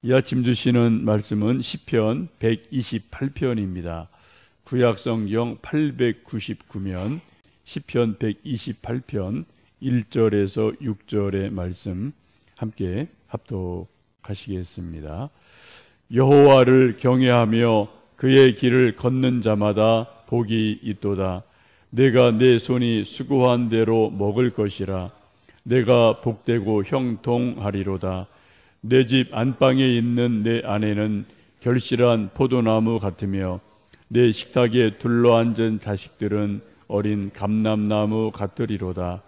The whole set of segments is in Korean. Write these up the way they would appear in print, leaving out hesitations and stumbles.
이 아침 주시는 말씀은 시편 128편입니다. 구약성경 899면 시편 128편 1절에서 6절의 말씀 함께 합독하시겠습니다. 여호와를 경외하며 그의 길을 걷는 자마다 복이 있도다. 내가 내 손이 수고한 대로 먹을 것이라. 내가 복되고 형통하리로다. 내 집 안방에 있는 내 아내는 결실한 포도나무 같으며 내 식탁에 둘러앉은 자식들은 어린 감람나무 같으리로다.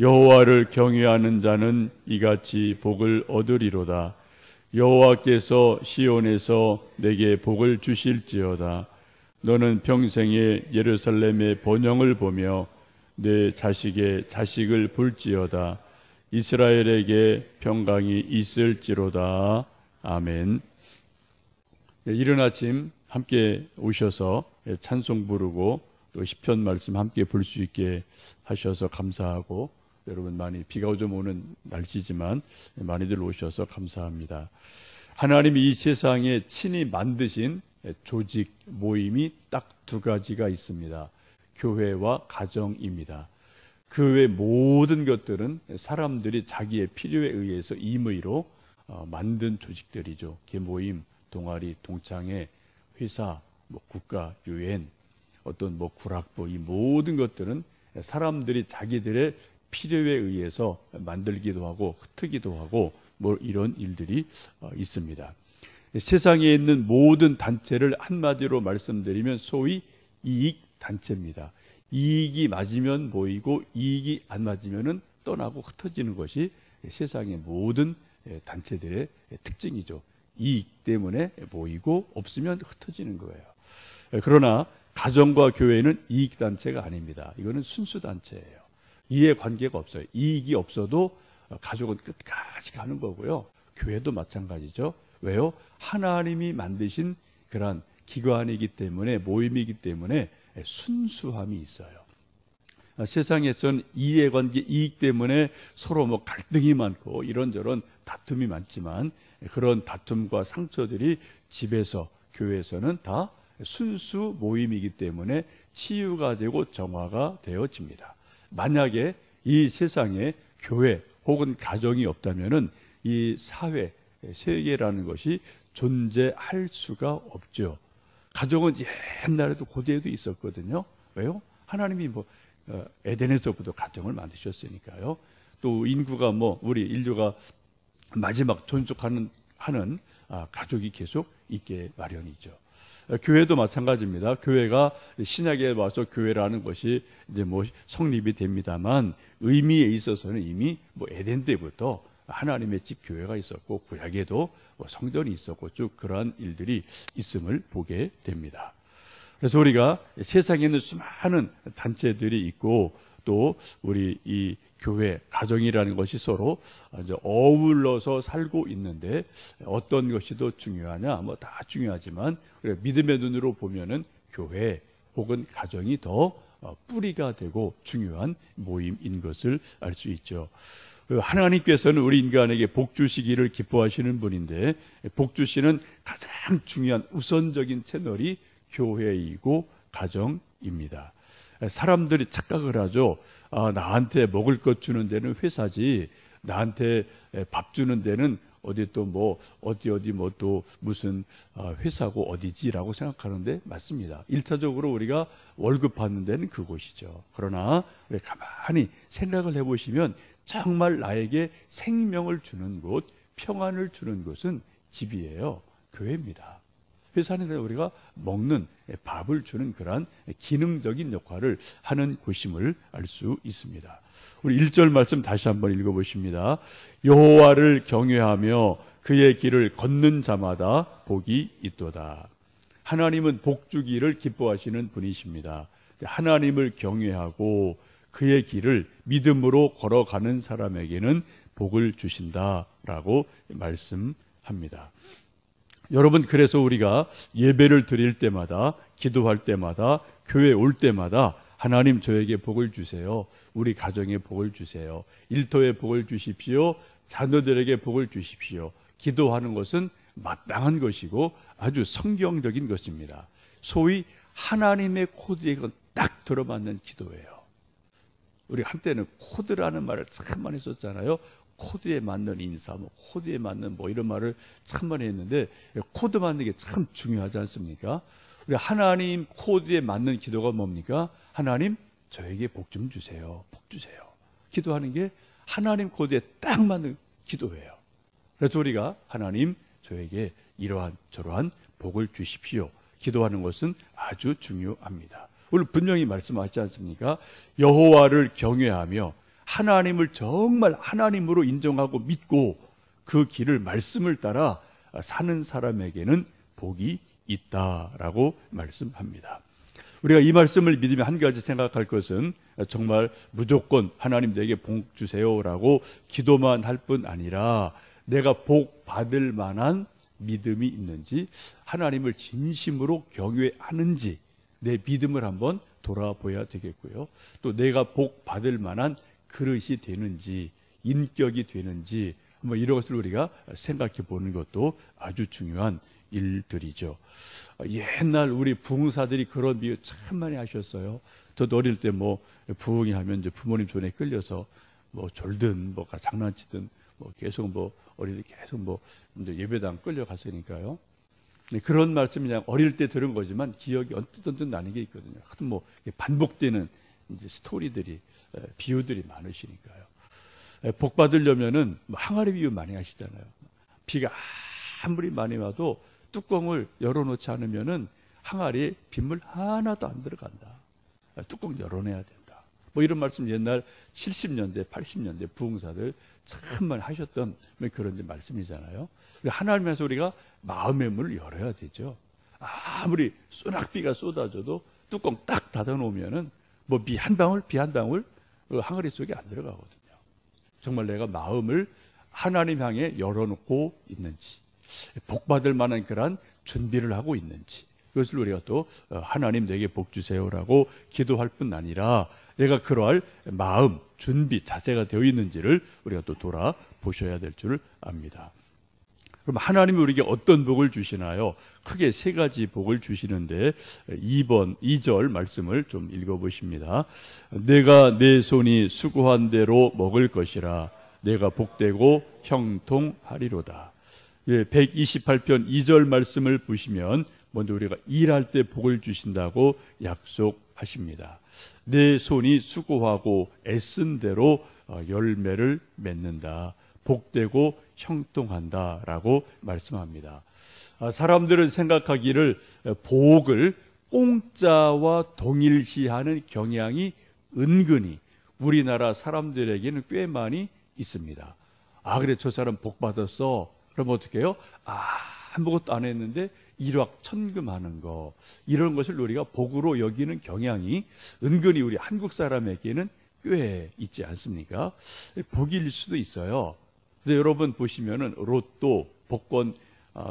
여호와를 경외하는 자는 이같이 복을 얻으리로다. 여호와께서 시온에서 내게 복을 주실지어다. 너는 평생에 예루살렘의 번영을 보며 내 자식의 자식을 볼지어다. 이스라엘에게 평강이 있을지로다. 아멘. 이른 아침 함께 오셔서 찬송 부르고 또 시편 말씀 함께 볼 수 있게 하셔서 감사하고, 여러분 많이 비가 좀 오는 날씨지만 많이들 오셔서 감사합니다. 하나님이 이 세상에 친히 만드신 조직 모임이 딱 두 가지가 있습니다. 교회와 가정입니다. 그 외 모든 것들은 사람들이 자기의 필요에 의해서 임의로 만든 조직들이죠. 계모임, 동아리, 동창회, 회사, 국가, 유엔, 어떤 구락부, 이 모든 것들은 사람들이 자기들의 필요에 의해서 만들기도 하고 흩트기도 하고 이런 일들이 있습니다. 세상에 있는 모든 단체를 한마디로 말씀드리면 소위 이익단체입니다. 이익이 맞으면 모이고 이익이 안 맞으면 떠나고 흩어지는 것이 세상의 모든 단체들의 특징이죠. 이익 때문에 모이고 없으면 흩어지는 거예요. 그러나 가정과 교회는 이익단체가 아닙니다. 이거는 순수단체예요. 이해관계가 없어요. 이익이 없어도 가족은 끝까지 가는 거고요. 교회도 마찬가지죠. 왜요? 하나님이 만드신 그런 기관이기 때문에, 모임이기 때문에 순수함이 있어요. 세상에서는 이해관계, 이익 때문에 서로 갈등이 많고 이런저런 다툼이 많지만 그런 다툼과 상처들이 집에서, 교회에서는 다 순수 모임이기 때문에 치유가 되고 정화가 되어집니다. 만약에 이 세상에 교회 혹은 가정이 없다면은 이 사회, 세계라는 것이 존재할 수가 없죠. 가정은 옛날에도 고대에도 있었거든요. 왜요? 하나님이 에덴에서부터 가정을 만드셨으니까요. 또 인구가 우리 인류가 마지막 존속하는 가족이 계속 있게 마련이죠. 교회도 마찬가지입니다. 교회가 신약에 와서 교회라는 것이 이제 성립이 됩니다만 의미에 있어서는 이미 에덴 때부터 하나님의 집 교회가 있었고 구약에도 성전이 있었고 쭉 그러한 일들이 있음을 보게 됩니다. 그래서 우리가 세상에는 수많은 단체들이 있고 또 우리 이 교회, 가정이라는 것이 서로 이제 어울러서 살고 있는데 어떤 것이 더 중요하냐? 다 중요하지만 믿음의 눈으로 보면은 교회 혹은 가정이 더 뿌리가 되고 중요한 모임인 것을 알 수 있죠. 하나님께서는 우리 인간에게 복 주시기를 기뻐하시는 분인데 복 주시는 가장 중요한 우선적인 채널이 교회이고 가정입니다. 사람들이 착각을 하죠. 나한테 먹을 것 주는 데는 회사지, 나한테 밥 주는 데는 어디 또 또 무슨 회사고 어디지라고 생각하는데 맞습니다. 일차적으로 우리가 월급 받는 데는 그곳이죠. 그러나 가만히 생각을 해보시면 정말 나에게 생명을 주는 곳, 평안을 주는 곳은 집이에요. 교회입니다. 회사는 우리가 먹는 밥을 주는 그러한 기능적인 역할을 하는 곳임을 알 수 있습니다. 우리 1절 말씀 다시 한번 읽어보십니다. 여호와를 경외하며 그의 길을 걷는 자마다 복이 있도다. 하나님은 복 주기를 기뻐하시는 분이십니다. 하나님을 경외하고 그의 길을 믿음으로 걸어가는 사람에게는 복을 주신다라고 말씀합니다. 여러분, 그래서 우리가 예배를 드릴 때마다, 기도할 때마다, 교회에 올 때마다 하나님 저에게 복을 주세요. 우리 가정에 복을 주세요. 일터에 복을 주십시오. 자녀들에게 복을 주십시오. 기도하는 것은 마땅한 것이고 아주 성경적인 것입니다. 소위 하나님의 코드에 딱 들어맞는 기도예요. 우리 한때는 코드라는 말을 참 많이 썼잖아요. 코드에 맞는 인사, 코드에 맞는 이런 말을 참 많이 했는데, 코드 맞는 게 참 중요하지 않습니까? 우리 하나님 코드에 맞는 기도가 뭡니까? 하나님, 저에게 복 좀 주세요. 복 주세요. 기도하는 게 하나님 코드에 딱 맞는 기도예요. 그래서 우리가 하나님, 저에게 이러한 저러한 복을 주십시오. 기도하는 것은 아주 중요합니다. 오늘 분명히 말씀하지 않습니까? 여호와를 경외하며 하나님을 정말 하나님으로 인정하고 믿고 그 길을 말씀을 따라 사는 사람에게는 복이 있다라고 말씀합니다. 우리가 이 말씀을 믿으면 한 가지 생각할 것은 정말 무조건 하나님 내게 복 주세요라고 기도만 할 뿐 아니라 내가 복 받을 만한 믿음이 있는지, 하나님을 진심으로 경외하는지 내 믿음을 한번 돌아보아야 되겠고요. 또 내가 복 받을 만한 그릇이 되는지, 인격이 되는지 이런 것을 우리가 생각해 보는 것도 아주 중요한 일들이죠. 옛날 우리 부흥사들이 그런 비유 참 많이 하셨어요. 저도 어릴 때 부흥이 하면 이제 부모님 손에 끌려서 졸든 장난치든 계속 어릴 때 계속 이제 예배당 끌려갔으니까요. 그런 말씀 그냥 어릴 때 들은 거지만 기억이 언뜻 나는 게 있거든요. 하여튼 반복되는 이제 스토리들이, 비유들이 많으시니까요. 복 받으려면은 항아리 비유 많이 하시잖아요. 비가 아무리 많이 와도 뚜껑을 열어놓지 않으면은 항아리에 빗물 하나도 안 들어간다. 뚜껑 열어내야 된다. 이런 말씀 옛날 70년대, 80년대 부흥사들 참 많이 하셨던 그런 말씀이잖아요. 하나님께서 우리가 마음의 문을 열어야 되죠. 아무리 소낙비가 쏟아져도 뚜껑 딱 닫아놓으면은 비 한 방울 항아리 속에 안 들어가거든요. 정말 내가 마음을 하나님 향해 열어놓고 있는지, 복받을 만한 그런 준비를 하고 있는지, 그것을 우리가 또 하나님 내게 복 주세요라고 기도할 뿐 아니라 내가 그러할 마음, 준비, 자세가 되어 있는지를 우리가 또 돌아보셔야 될 줄 압니다. 그럼 하나님이 우리에게 어떤 복을 주시나요? 크게 세 가지 복을 주시는데 2절 말씀을 좀 읽어보십니다. 내가 내 손이 수고한 대로 먹을 것이라 내가 복되고 형통하리로다. 128편 2절 말씀을 보시면 먼저 우리가 일할 때 복을 주신다고 약속하십니다. 내 손이 수고하고 애쓴 대로 열매를 맺는다. 복되고 형통한다라고 말씀합니다. 사람들은 생각하기를 복을 공짜와 동일시하는 경향이 은근히 우리나라 사람들에게는 꽤 많이 있습니다. 그래 저 사람 복 받았어. 그럼 어떻게 해요? 아무것도 안 했는데 일확천금하는 거, 이런 것을 우리가 복으로 여기는 경향이 은근히 우리 한국 사람에게는 꽤 있지 않습니까? 복일 수도 있어요. 근데 여러분 보시면은 로또 복권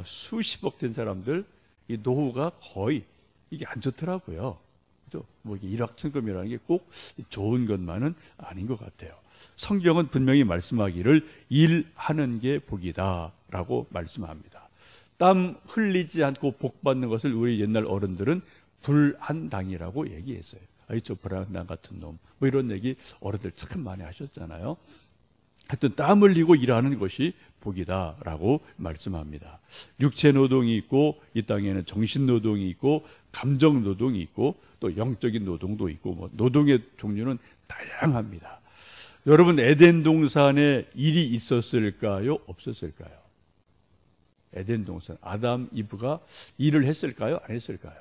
수십억 된 사람들 이 노후가 거의 이게 안 좋더라고요. 그죠? 이게 일확천금이라는 게 꼭 좋은 것만은 아닌 것 같아요. 성경은 분명히 말씀하기를 일하는 게 복이다라고 말씀합니다. 땀 흘리지 않고 복 받는 것을 우리 옛날 어른들은 불한당이라고 얘기했어요. 저 불한당 같은 놈, 이런 얘기 어른들 참 많이 하셨잖아요. 하여튼 땀 흘리고 일하는 것이 복이다라고 말씀합니다. 육체 노동이 있고 이 땅에는 정신 노동이 있고 감정 노동이 있고 또 영적인 노동도 있고 노동의 종류는 다양합니다. 여러분 에덴 동산에 일이 있었을까요? 없었을까요? 에덴 동산 아담 이브가 일을 했을까요? 안 했을까요?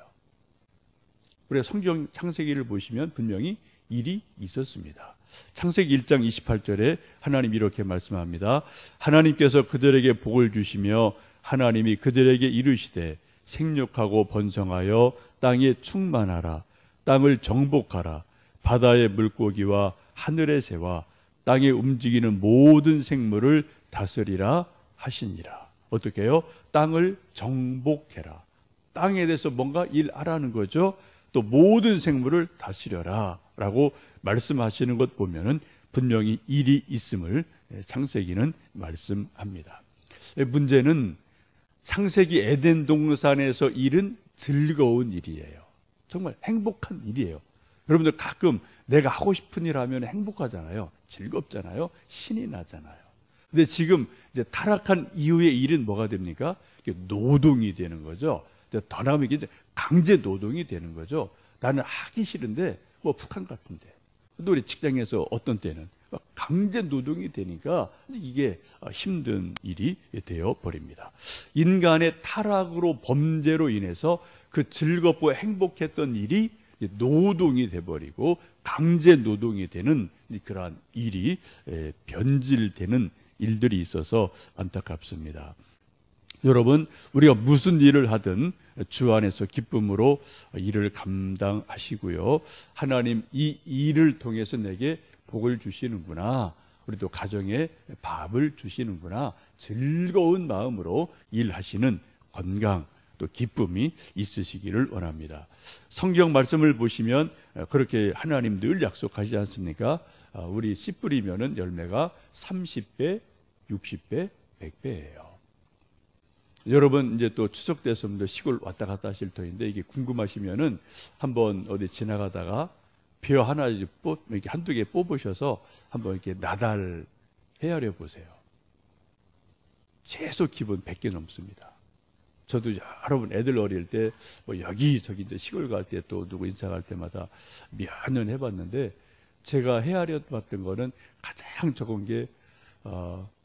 우리가 성경 창세기를 보시면 분명히 일이 있었습니다. 창세기 1장 28절에 하나님 이렇게 말씀합니다. 하나님께서 그들에게 복을 주시며 하나님이 그들에게 이르시되 생육하고 번성하여 땅에 충만하라. 땅을 정복하라. 바다의 물고기와 하늘의 새와 땅에 움직이는 모든 생물을 다스리라 하시니라. 어떻게 해요? 땅을 정복해라. 땅에 대해서 뭔가 일하라는 거죠. 또 모든 생물을 다스려라 라고 말씀하시는 것 보면은 분명히 일이 있음을 창세기는 말씀합니다. 문제는 창세기 에덴 동산에서 일은 즐거운 일이에요. 정말 행복한 일이에요. 여러분들 가끔 내가 하고 싶은 일 하면 행복하잖아요. 즐겁잖아요. 신이 나잖아요. 근데 지금 이제 타락한 이후의 일은 뭐가 됩니까? 노동이 되는 거죠. 더 나으면 이게 강제 노동이 되는 거죠. 나는 하기 싫은데 뭐 북한 같은데. 또 우리 직장에서 어떤 때는 강제 노동이 되니까 이게 힘든 일이 되어 버립니다. 인간의 타락으로 범죄로 인해서 그 즐겁고 행복했던 일이 노동이 돼버리고 강제 노동이 되는 그러한 일이 변질되는 일들이 있어서 안타깝습니다. 여러분, 우리가 무슨 일을 하든 주 안에서 기쁨으로 일을 감당하시고요. 하나님 이 일을 통해서 내게 복을 주시는구나. 우리도 가정에 밥을 주시는구나. 즐거운 마음으로 일하시는 건강 또 기쁨이 있으시기를 원합니다. 성경 말씀을 보시면 그렇게 하나님 늘 약속하지 않습니까? 우리 씨 뿌리면은 열매가 30배, 60배, 100배예요. 여러분 이제 또 추석 때서부터 시골 왔다 갔다 하실 터인데 이게 궁금하시면은 한번 어디 지나가다가 벼 하나 이렇게 한두 개 뽑으셔서 한번 이렇게 나달 헤아려 보세요. 최소 기본 100개 넘습니다. 저도 여러 번 애들 어릴 때 뭐 여기저기 이제 시골 갈 때 또 누구 인사 갈 때마다 몇 년 해봤는데 제가 헤아려 봤던 거는 가장 적은 게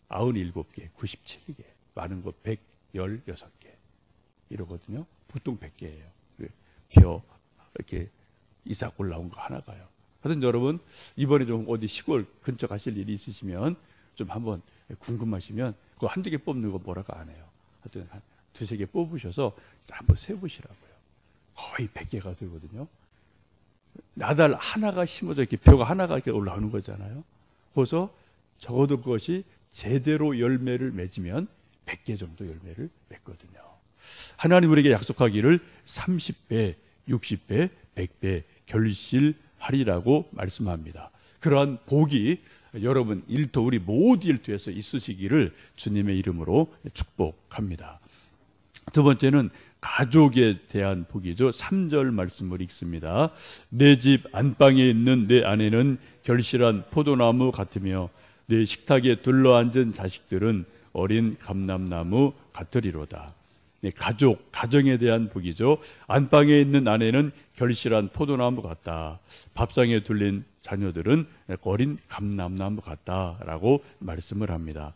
97개, 97개, 많은 거 116개 이러거든요. 보통 100개예요. 벼 이렇게 이삭 올라온 거 하나가요. 하여튼 여러분 이번에 좀 어디 시골 근처 가실 일이 있으시면 좀 한번 궁금하시면 그거 한두 개 뽑는 거 뭐라고 안 해요. 하여튼 한 두세 개 뽑으셔서 한번 세보시라고요. 거의 100개가 되거든요. 나달 하나가 심어져 이렇게 벼가 하나가 이렇게 올라오는 거잖아요. 그래서 적어도 그것이 제대로 열매를 맺으면 100개 정도 열매를 맺거든요. 하나님 우리에게 약속하기를 30배, 60배, 100배 결실하리라고 말씀합니다. 그러한 복이 여러분 일터 우리 모두 일터에서 있으시기를 주님의 이름으로 축복합니다. 두 번째는 가족에 대한 복이죠. 3절 말씀을 읽습니다. 내 집 안방에 있는 내 아내는 결실한 포도나무 같으며 내 식탁에 둘러앉은 자식들은 어린 감람나무 같으리로다. 네, 가정에 대한 복이죠. 안방에 있는 아내는 결실한 포도나무 같다. 밥상에 둘린 자녀들은 어린 감람나무 같다라고 말씀을 합니다.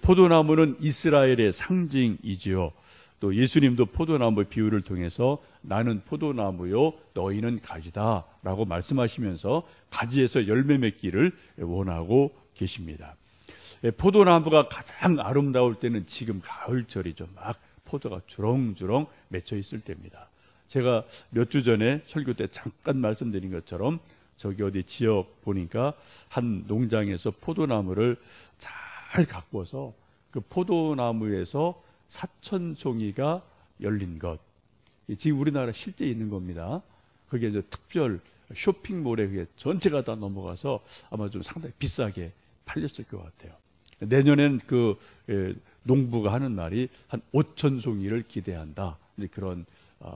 포도나무는 이스라엘의 상징이지요. 또 예수님도 포도나무 비유를 통해서 나는 포도나무요 너희는 가지다 라고 말씀하시면서 가지에서 열매 맺기를 원하고 계십니다. 포도나무가 가장 아름다울 때는 지금 가을철이죠. 막 포도가 주렁주렁 맺혀 있을 때입니다. 제가 몇 주 전에 설교 때 잠깐 말씀드린 것처럼 저기 어디 지역 보니까 한 농장에서 포도나무를 잘 가꾸어서 그 포도나무에서 사천송이가 열린 것. 지금 우리나라 실제 있는 겁니다. 그게 이제 특별 쇼핑몰에 그게 전체가 다 넘어가서 아마 좀 상당히 비싸게 팔렸을 것 같아요. 내년엔 그 농부가 하는 말이 한 5,000송이를 기대한다. 이제 그런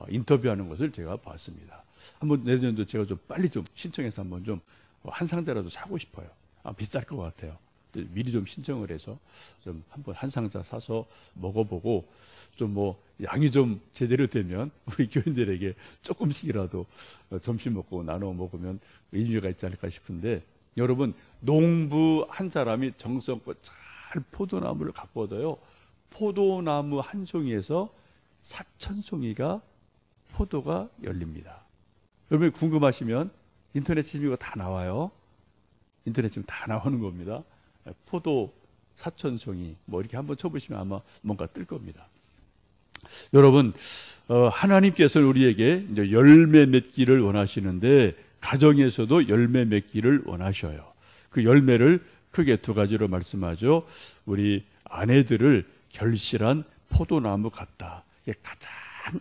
인터뷰하는 것을 제가 봤습니다. 한번 내년도 제가 좀 빨리 좀 신청해서 한번 좀 한 상자라도 사고 싶어요. 비쌀 것 같아요. 미리 좀 신청을 해서 좀 한번 한 상자 사서 먹어보고 좀 뭐 양이 좀 제대로 되면 우리 교인들에게 조금씩이라도 점심 먹고 나눠 먹으면 의미가 있지 않을까 싶은데 여러분 농부 한 사람이 정성껏 잘 포도나무를 갖고 얻어요. 포도나무 한 송이에서 4,000송이가 포도가 열립니다. 여러분 궁금하시면 인터넷 치면 이거 다 나와요. 인터넷 치면 다 나오는 겁니다. 포도 4,000송이 뭐 이렇게 한번 쳐보시면 아마 뭔가 뜰 겁니다. 여러분 하나님께서는 우리에게 이제 열매 맺기를 원하시는데 가정에서도 열매 맺기를 원하셔요. 그 열매를 크게 두 가지로 말씀하죠. 우리 아내들을 결실한 포도나무 같다. 이게 가장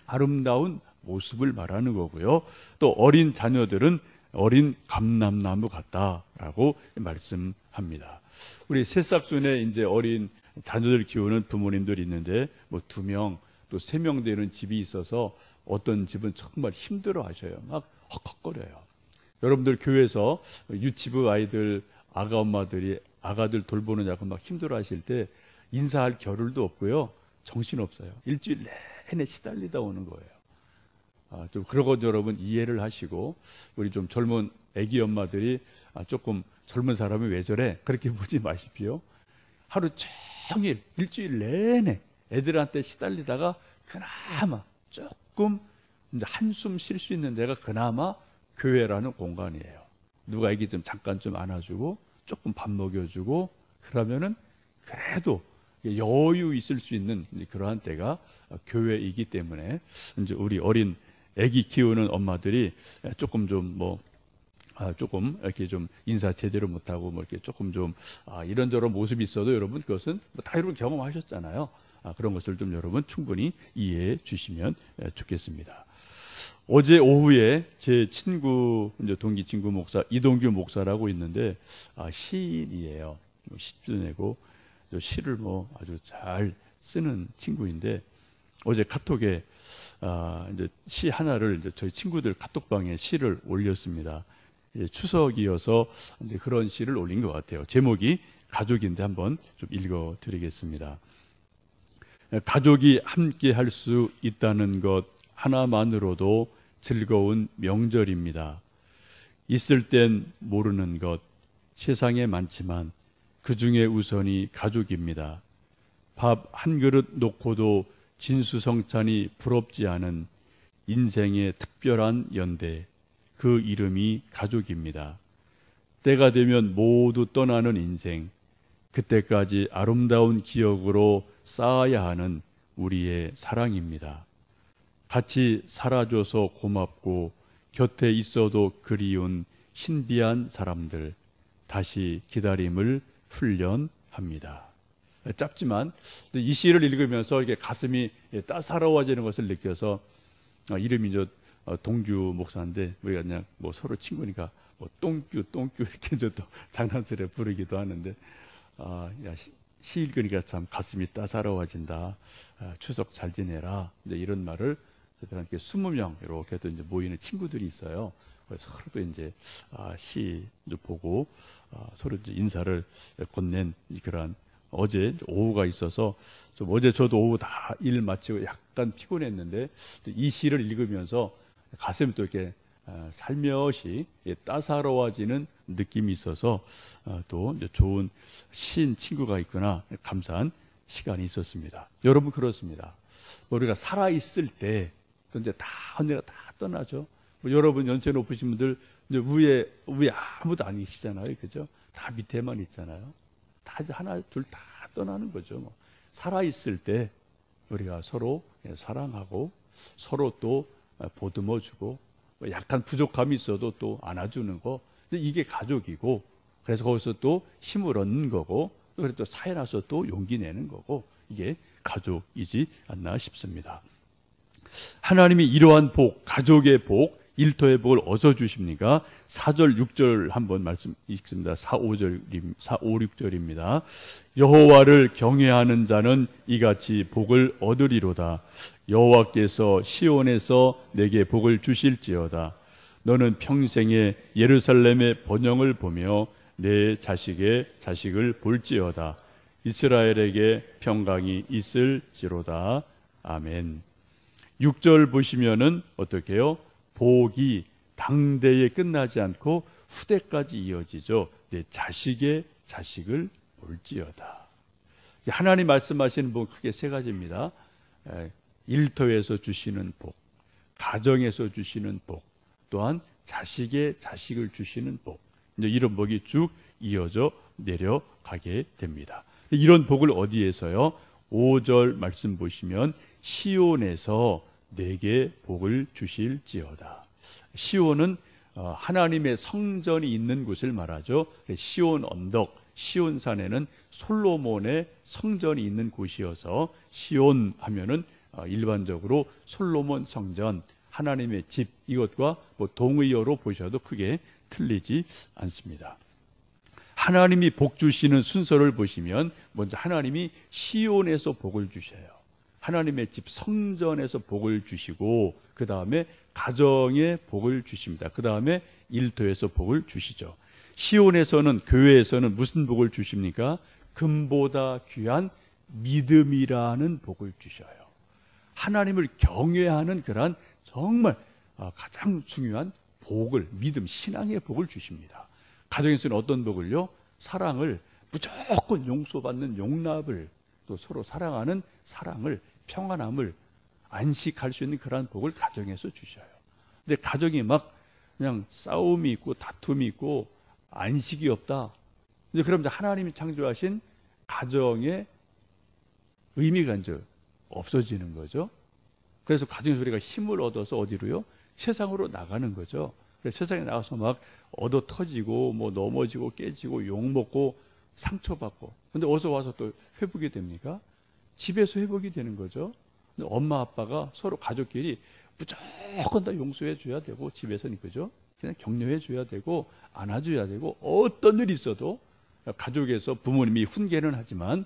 아름다운 모습을 말하는 거고요. 또 어린 자녀들은 어린 감람나무 같다라고 말씀합니다. 우리 새싹순의 이제 어린 자녀들 키우는 부모님들이 있는데 뭐 2명 또 3명 되는 집이 있어서 어떤 집은 정말 힘들어 하셔요. 막 헉헉거려요. 여러분들 교회에서 유치부 아이들 아가 엄마들이 아가들 돌보느냐고 막 힘들어 하실 때 인사할 겨를도 없고요. 정신없어요. 일주일 내내 시달리다 오는 거예요. 좀 그런 것 여러분 이해를 하시고, 우리 좀 젊은 애기 엄마들이 조금 젊은 사람이 왜 저래? 그렇게 보지 마십시오. 하루 종일 일주일 내내 애들한테 시달리다가 그나마 조금 이제 한숨 쉴 수 있는 데가 그나마 교회라는 공간이에요. 누가 애기 좀 잠깐 좀 안아주고 조금 밥 먹여주고 그러면은 그래도 여유 있을 수 있는 그러한 때가 교회이기 때문에 이제 우리 어린 애기 키우는 엄마들이 조금 좀 조금 이렇게 좀 인사 제대로 못하고 뭐 이렇게 조금 좀 이런저런 모습이 있어도 여러분 그것은 다 여러분 경험하셨잖아요. 그런 것을 좀 여러분 충분히 이해해 주시면 좋겠습니다. 어제 오후에 제 친구, 이제 동기 친구 목사 이동규 목사라고 있는데 시인이에요. 시도 내고 시를 아주 잘 쓰는 친구인데 어제 카톡에 이제 시 하나를 이제 저희 친구들 카톡방에 시를 올렸습니다. 추석이어서 이제 그런 시를 올린 것 같아요. 제목이 가족인데 한번 좀 읽어드리겠습니다. 가족이 함께 할 수 있다는 것 하나만으로도 즐거운 명절입니다. 있을 땐 모르는 것 세상에 많지만 그 중에 우선이 가족입니다. 밥 한 그릇 놓고도 진수성찬이 부럽지 않은 인생의 특별한 연대, 그 이름이 가족입니다. 때가 되면 모두 떠나는 인생, 그때까지 아름다운 기억으로 쌓아야 하는 우리의 사랑입니다. 같이 살아줘서 고맙고 곁에 있어도 그리운 신비한 사람들, 다시 기다림을 훈련합니다. 짧지만 이 시를 읽으면서 이게 가슴이 따사로워지는 것을 느껴서, 이름이 동규 목사인데 우리가 그냥 서로 친구니까 똥규 이렇게 또 장난스레 부르기도 하는데, 시 읽으니까 참 가슴이 따사로워진다. 추석 잘 지내라. 이제 이런 말을 저들한테 20명 이렇게 또 이제 모이는 친구들이 있어요. 그래서 서로 또 이제 시 보고 서로 이제 인사를 건넨 그러한 어제 오후가 있어서 좀 어제 저도 오후 다 일 마치고 약간 피곤했는데 이 시를 읽으면서 가슴이 또 이렇게 살며시 따사로워지는 느낌이 있어서 또 이제 좋은 시인 친구가 있구나 감사한 시간이 있었습니다. 여러분 그렇습니다. 우리가 살아 있을 때 이제 다 언제가 다 떠나죠. 여러분 연세 높으신 분들 이제 위에 아무도 안 계시잖아요, 그죠? 다 밑에만 있잖아요. 다 이제 하나 둘 다 떠나는 거죠. 살아 있을 때 우리가 서로 사랑하고 서로 또 보듬어주고 약간 부족함이 있어도 또 안아주는 거, 이게 가족이고, 그래서 거기서 또 힘을 얻는 거고, 또 사회 나서 또 용기 내는 거고, 이게 가족이지 않나 싶습니다. 하나님이 이러한 복, 가족의 복, 일터의 복을 어디서 주십니까? 4절, 6절 한번 말씀 읽습니다. 4, 5, 6절입니다. 여호와를 경외하는 자는 이같이 복을 얻으리로다. 여호와께서 시온에서 내게 복을 주실지어다. 너는 평생에 예루살렘의 번영을 보며 내 자식의 자식을 볼지어다. 이스라엘에게 평강이 있을지로다. 아멘. 6절 보시면은 어떻게 해요? 복이 당대에 끝나지 않고 후대까지 이어지죠. 내 자식의 자식을 볼지어다. 하나님 말씀하시는 복 크게 세 가지입니다. 일터에서 주시는 복, 가정에서 주시는 복, 또한 자식의 자식을 주시는 복, 이제 이런 복이 쭉 이어져 내려가게 됩니다. 이런 복을 어디에서요? 5절 말씀 보시면 시온에서 내게 복을 주실지어다. 시온은 하나님의 성전이 있는 곳을 말하죠. 시온 언덕, 시온산에는 솔로몬의 성전이 있는 곳이어서 시온 하면은 일반적으로 솔로몬 성전, 하나님의 집, 이것과 동의어로 보셔도 크게 틀리지 않습니다. 하나님이 복 주시는 순서를 보시면 먼저 하나님이 시온에서 복을 주셔요. 하나님의 집 성전에서 복을 주시고 그 다음에 가정에 복을 주십니다. 그 다음에 일터에서 복을 주시죠. 시온에서는, 교회에서는 무슨 복을 주십니까? 금보다 귀한 믿음이라는 복을 주셔요. 하나님을 경외하는 그러한 정말 가장 중요한 복을, 믿음, 신앙의 복을 주십니다. 가정에서는 어떤 복을요? 사랑을, 무조건 용서받는 용납을, 또 서로 사랑하는 사랑을, 평안함을, 안식할 수 있는 그러한 복을 가정에서 주셔요. 근데 가정이 막 그냥 싸움이 있고 다툼이 있고 안식이 없다. 이제 그럼 하나님이 창조하신 가정의 의미가 이제 없어지는 거죠. 그래서 가정에서 우리가 힘을 얻어서 어디로요? 세상으로 나가는 거죠. 그래서 세상에 나가서 막 얻어 터지고 뭐 넘어지고 깨지고 욕먹고 상처받고. 근데 어디서 와서 또 회복이 됩니까? 집에서 회복이 되는 거죠. 근데 엄마 아빠가 서로 가족끼리 무조건 다 용서해 줘야 되고, 집에서는 그죠? 그냥 격려해 줘야 되고 안아줘야 되고, 어떤 일이 있어도 가족에서 부모님이 훈계는 하지만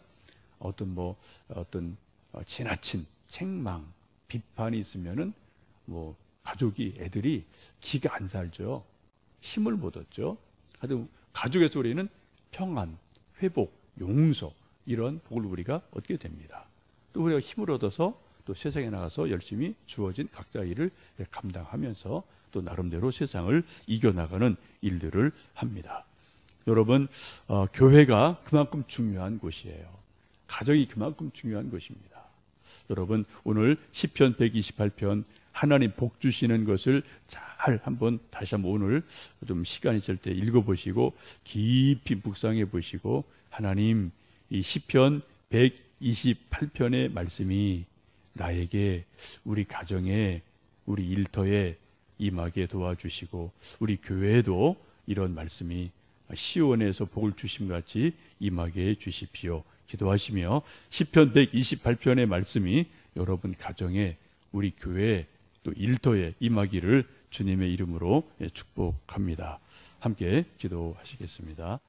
어떤 지나친 책망, 비판이 있으면은 뭐 가족이, 애들이 기가 안 살죠. 힘을 못 얻죠. 하여튼 가족에서 우리는 평안, 회복, 용서, 이런 복을 우리가 얻게 됩니다. 또 우리가 힘을 얻어서 또 세상에 나가서 열심히 주어진 각자 일을 감당하면서 또 나름대로 세상을 이겨나가는 일들을 합니다. 여러분, 교회가 그만큼 중요한 곳이에요. 가정이 그만큼 중요한 것입니다. 여러분, 오늘 시편 128편 하나님 복 주시는 것을 잘 다시 한번 오늘 좀 시간 있을 때 읽어보시고 깊이 묵상해 보시고, 하나님, 이 시편 128편의 말씀이 나에게, 우리 가정에, 우리 일터에 임하게 도와주시고, 우리 교회에도 이런 말씀이 시온에서 복을 주심같이 임하게 해 주십시오. 기도하시며 시편 128편의 말씀이 여러분 가정에, 우리 교회에, 또 일터에 임하기를 주님의 이름으로 축복합니다. 함께 기도하시겠습니다.